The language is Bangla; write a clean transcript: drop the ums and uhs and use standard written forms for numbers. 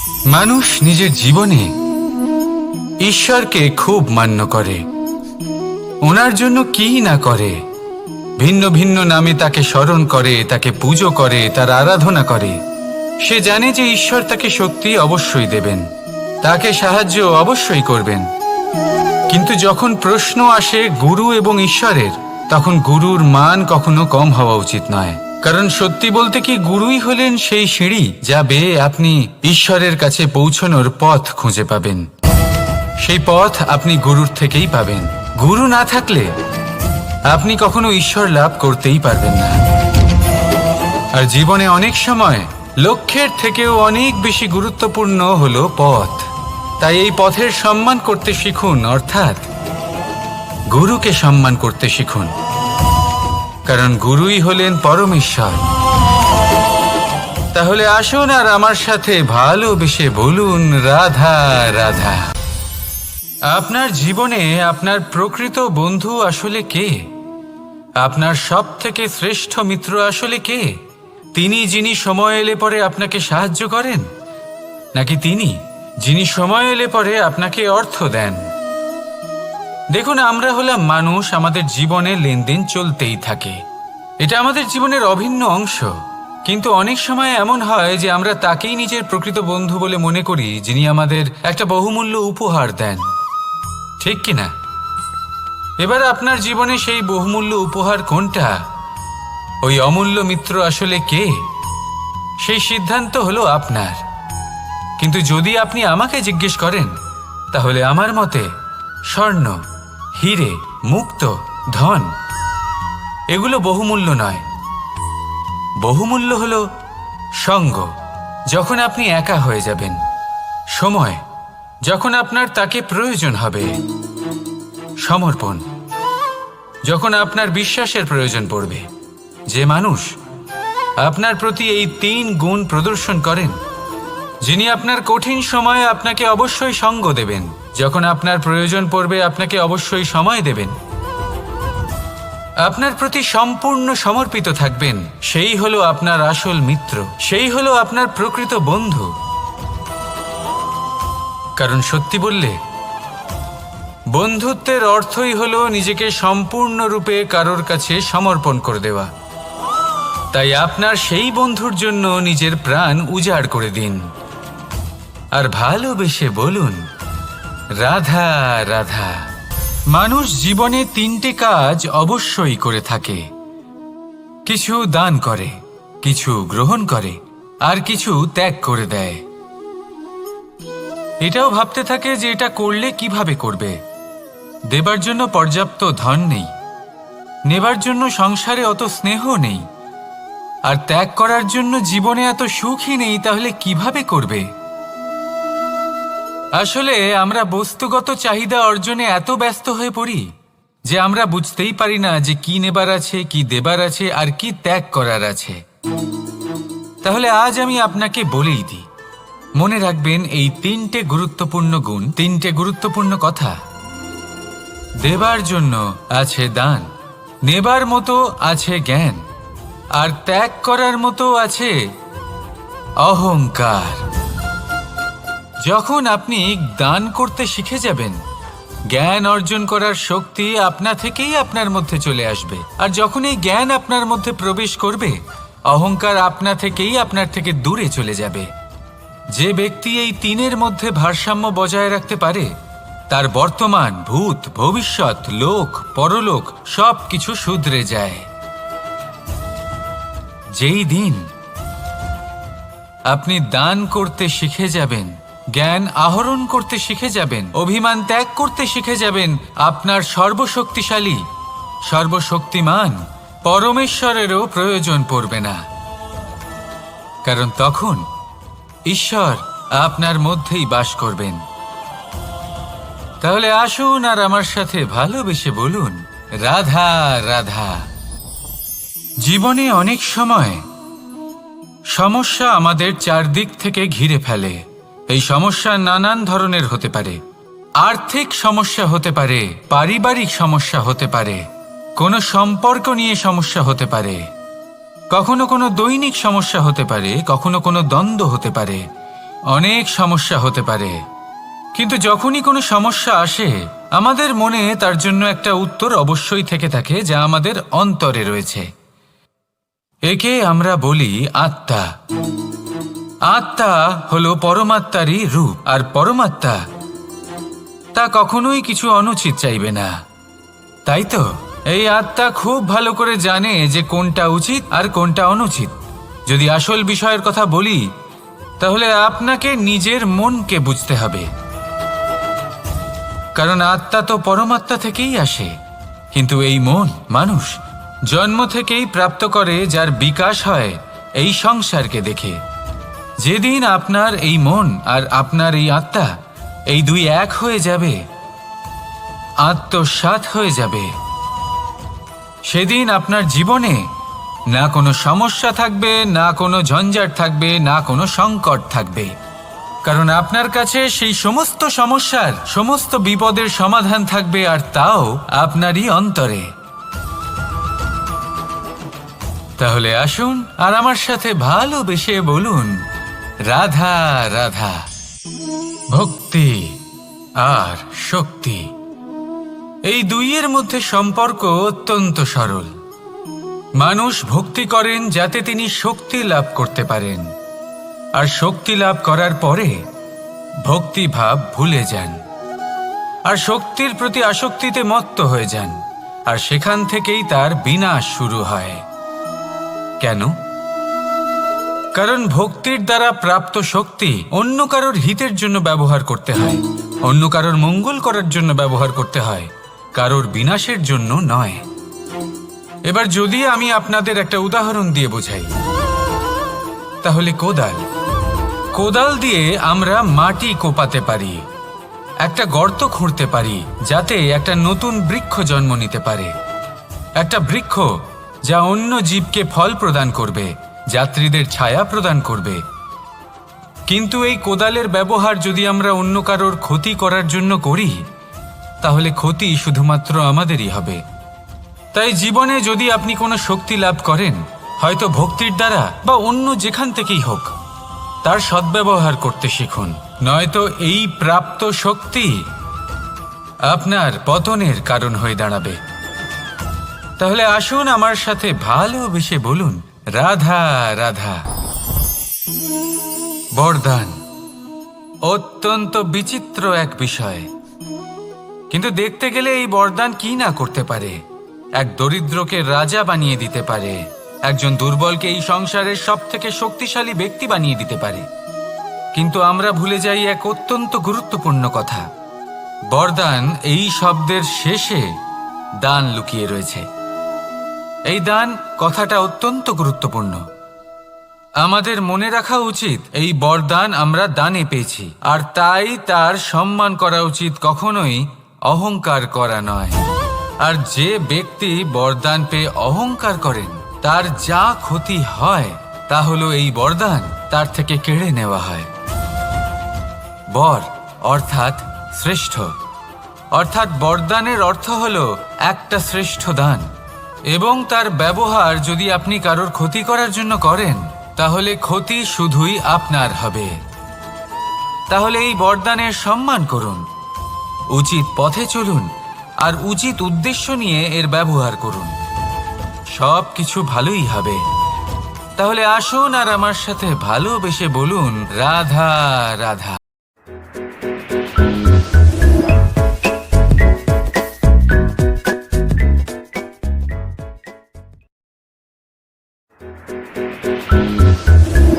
মানুষ নিজের জীবনে ঈশ্বরকে খুব মান্য করে, ওনার জন্য কি না করে। ভিন্ন ভিন্ন নামে তাকে স্মরণ করে, তাকে পুজো করে, তার আরাধনা করে। সে জানে যে ঈশ্বর তাকে শক্তি অবশ্যই দেবেন, তাকে সাহায্য অবশ্যই করবেন। কিন্তু যখন প্রশ্ন আসে গুরু এবং ঈশ্বরের, তখন গুরুর মান কখনো কম হওয়া উচিত নয়। কারণ সত্যি বলতে কি, গুরুই হলেন সেই সিঁড়ি যা বেয়ে আপনি ঈশ্বরের কাছে পৌঁছানোর পথ খুঁজে পাবেন। সেই পথ আপনি গুরুর থেকেই পাবেন। গুরু না থাকলে আপনি কখনো ঈশ্বর লাভ করতেই পারবেন না। আর জীবনে অনেক সময় লক্ষ্যের থেকেও অনেক বেশি গুরুত্বপূর্ণ হলো পথ। তাই এই পথের সম্মান করতে শিখুন, অর্থাৎ গুরুকে সম্মান করতে শিখুন। কারণ গুরুই হলেন পরমেশ্বর। তাহলে আসুন আর আমার সাথে ভালোবেসে বলুন, রাধা রাধা। আপনার জীবনে আপনার প্রকৃত বন্ধু আসলে কে? আপনার সব থেকে শ্রেষ্ঠ মিত্র আসলে কে? তিনি যিনি সময় এলে পরে আপনাকে সাহায্য করেন, নাকি তিনি যিনি সময় এলে পরে আপনাকে অর্থ দেন? দেখুন, আমরা হলাম মানুষ, আমাদের জীবনে লেনদেন চলতেই থাকে। এটা আমাদের জীবনের অভিন্ন অংশ। কিন্তু অনেক সময় এমন হয় যে আমরা তাকেই নিজের প্রকৃত বন্ধু বলে মনে করি, যিনি আমাদের একটা বহুমূল্য উপহার দেন, ঠিক কিনা? এবার আপনার জীবনে সেই বহুমূল্য উপহার কোনটা, ওই অমূল্য মিত্র আসলে কে, সেই সিদ্ধান্ত হলো আপনার। কিন্তু যদি আপনি আমাকে জিজ্ঞেস করেন, তাহলে আমার মতে স্বর্ণ, হিরে, মুক্ত, ধন এগুলো বহুমূল্য নয়। বহুমূল্য হলো সঙ্গ, যখন আপনি একা হয়ে যাবেন, সময়, যখন আপনার তাকে প্রয়োজন হবে, সমর্পণ, যখন আপনার বিশ্বাসের প্রয়োজন পড়বে। যে মানুষ আপনার প্রতি এই 3 গুণ প্রদর্শন করেন, যিনি আপনার কঠিন সময়ে আপনাকে অবশ্যই সঙ্গ দেবেন, যখন আপনার প্রয়োজন পড়বে আপনাকে অবশ্যই সময় দেবেন, আপনার প্রতি সম্পূর্ণ সমর্পিত থাকবেন, সেই হলো আপনার আসল মিত্র, সেই হলো আপনার প্রকৃত বন্ধু। কারণ সত্যি বললে, বন্ধুত্বের অর্থই হলো নিজেকে সম্পূর্ণরূপে কারোর কাছে সমর্পণ করে দেওয়া। তাই আপনার সেই বন্ধুর জন্য নিজের প্রাণ উজাড় করে দিন আর ভালোবেসে বলুন, রাধা রাধা। মানুষ জীবনে 3টে কাজ অবশ্যই করে থাকে। কিছু দান করে, কিছু গ্রহণ করে, আর কিছু ত্যাগ করে দেয়। এটাও ভাবতে থাকে যে এটা করলে কিভাবে করবে। দেবার জন্য পর্যাপ্ত ধন নেই, নেবার জন্য সংসারে অত স্নেহ নেই, আর ত্যাগ করার জন্য জীবনে এত সুখই নেই, তাহলে কিভাবে করবে? আসলে আমরা বস্তুগত চাহিদা অর্জনে এত ব্যস্ত হয়ে পড়ি যে আমরা বুঝতেই পারি না যে কি নেবার আছে, কি দেবার আছে, আর কি ত্যাগ করার আছে। তাহলে আজ আমি আপনাকে বলেই দিই, মনে রাখবেন এই 3টে গুরুত্বপূর্ণ গুণ, 3টে গুরুত্বপূর্ণ কথা। দেবার জন্য আছে দান, নেবার মতো আছে জ্ঞান, আর ত্যাগ করার মতো আছে অহংকার। যখন আপনি দান করতে শিখে যাবেন, জ্ঞান অর্জন করার শক্তি আপনা থেকেই আপনার মধ্যে চলে আসবে। আর যখন এই জ্ঞান আপনার মধ্যে প্রবেশ করবে, অহংকার আপনা থেকেই আপনার থেকে দূরে চলে যাবে। যে ব্যক্তি এই 3-এর মধ্যে ভারসাম্য বজায় রাখতে পারে, তার বর্তমান, ভূত, ভবিষ্যৎ, লোক, পরলোক সব কিছু শুধরে যায়। যেই দিন আপনি দান করতে শিখে যাবেন, জ্ঞান আহরণ করতে শিখে যাবেন, অভিমান ত্যাগ করতে শিখে যাবেন, আপনার সর্বশক্তিশালী, সর্বশক্তিমান পরমেশ্বরেরও প্রয়োজন পড়বে না। কারণ তখন ঈশ্বর আপনার মধ্যেই বাস করবেন। তাহলে আসুন আর আমার সাথে ভালোবেসে বলুন, রাধা রাধা। জীবনে অনেক সময় সমস্যা আমাদের চারদিক থেকে ঘিরে ফেলে। এই সমস্যা নানান ধরনের হতে পারে। আর্থিক সমস্যা হতে পারে, পারিবারিক সমস্যা হতে পারে, কোনো সম্পর্ক নিয়ে সমস্যা হতে পারে, কখনো কোনো দৈনিক সমস্যা হতে পারে, কখনো কোনো দ্বন্দ্ব হতে পারে। অনেক সমস্যা হতে পারে, কিন্তু যখনই কোনো সমস্যা আসে আমাদের মনে তার জন্য একটা উত্তর অবশ্যই থেকে থাকে, যা আমাদের অন্তরে রয়েছে। একে আমরা বলি আত্মা। আত্মা হলো পরমাত্মারই রূপ, আর পরমাত্মা তা কখনোই কিছু অনুচিত চাইবে না, তাই তো? এই আত্মা খুব ভালো করে জানে যে কোনটা উচিত আর কোনটা অনুচিত। যদি আসল বিষয়ের কথা বলি, তাহলে আপনাকে নিজের মনকে বুঝতে হবে, কারণ আত্মা তো পরমাত্মা থেকেই আসে। কিন্তু এই মন মানুষ জন্ম থেকেই প্রাপ্ত করে, যার বিকাশ হয় এই সংসারকে দেখে। যেদিন আপনার এই মন আর আপনার এই আত্মা এই দুই এক হয়ে যাবে, আত্মসাৎ হয়ে যাবে, সেদিন আপনার জীবনে না কোনো সমস্যা থাকবে, না কোনো ঝঞ্ঝাট থাকবে, না কোনো সংকট থাকবে, কারণ আপনার কাছে সেই সমস্ত সমস্যার সমস্ত বিপদের সমাধান থাকবে, আর তাও আপনারই অন্তরে। তাহলে আসুন আর আমার সাথে ভালোবেসে বলুন, রাধা রাধা। ভক্তি আর শক্তি, এই দুইয়ের মধ্যে সম্পর্ক অত্যন্ত সরল। মানুষ ভক্তি করেন যাতে তিনি শক্তি লাভ করতে পারেন, আর শক্তি লাভ করার পরে ভক্তিভাব ভুলে যান, আর শক্তির প্রতি আসক্তিতে মত্ত হয়ে যান, আর সেখান থেকেই তার বিনাশ শুরু হয়। কেন? কারণ ভক্তির দ্বারা প্রাপ্ত শক্তি অন্য কারোর হিতের জন্য ব্যবহার করতে হয়, অন্য কারোর মঙ্গল করার জন্য ব্যবহার করতে হয়, কারোর বিনাশের জন্য নয়। এবার যদি আমি আপনাদের একটা উদাহরণ দিয়ে বোঝাই, তাহলে কোদাল দিয়ে আমরা মাটি কোপাতে পারি, একটা গর্ত খুঁড়তে পারি, যাতে একটা নতুন বৃক্ষ জন্ম নিতে পারে, একটা বৃক্ষ যা অন্য জীবকে ফল প্রদান করবে, যাত্রীদের ছায়া প্রদান করবে। কিন্তু এই কোদালের ব্যবহার যদি আমরা অন্য কারোর ক্ষতি করার জন্য করি, তাহলে ক্ষতি শুধুমাত্র আমাদেরই হবে। তাই জীবনে যদি আপনি কোনো শক্তি লাভ করেন, হয়তো ভক্তির দ্বারা বা অন্য যেখান থেকেই হোক, তার সদ্ব্যবহার করতে শিখুন, নয়তো এই প্রাপ্ত শক্তি আপনার পতনের কারণ হয়ে দাঁড়াবে। তাহলে আসুন আমার সাথে ভালোবেসে বলুন, রাধা রাধা। বরদান অত্যন্ত বিচিত্র এক বিষয়, কিন্তু দেখতে গেলে এই বরদান কি না করতে পারে। এক দরিদ্রকে রাজা বানিয়ে দিতে পারে, একজন দুর্বলকে এই সংসারের সবথেকে শক্তিশালী ব্যক্তি বানিয়ে দিতে পারে। কিন্তু আমরা ভুলে যাই এক অত্যন্ত গুরুত্বপূর্ণ কথা। বরদান এই শব্দের শেষে দান লুকিয়ে রয়েছে। এই দান কথাটা অত্যন্ত গুরুত্বপূর্ণ। আমাদের মনে রাখা উচিত এই বরদান আমরা দানে পেয়েছি, আর তাই তার সম্মান করা উচিত, কখনোই অহংকার করা নয়। আর যে ব্যক্তি বরদান পেয়ে অহংকার করেন, তার যা ক্ষতি হয় তা হলো এই বরদান তার থেকে কেড়ে নেওয়া হয়। বর অর্থাৎ শ্রেষ্ঠ, অর্থাৎ বরদানের অর্থ হলো একটা শ্রেষ্ঠ দান, এবং তার ব্যবহার যদি আপনি কারোর ক্ষতি করার জন্য করেন, তাহলে ক্ষতি শুধুই আপনার হবে। তাহলে এই বরদানের সম্মান করুন, উচিত পথে চলুন, আর উচিত উদ্দেশ্য নিয়ে এর ব্যবহার করুন, সব কিছু ভালোই হবে। তাহলে আসুন আর আমার সাথে ভালোবেসে বলুন, রাধা রাধা।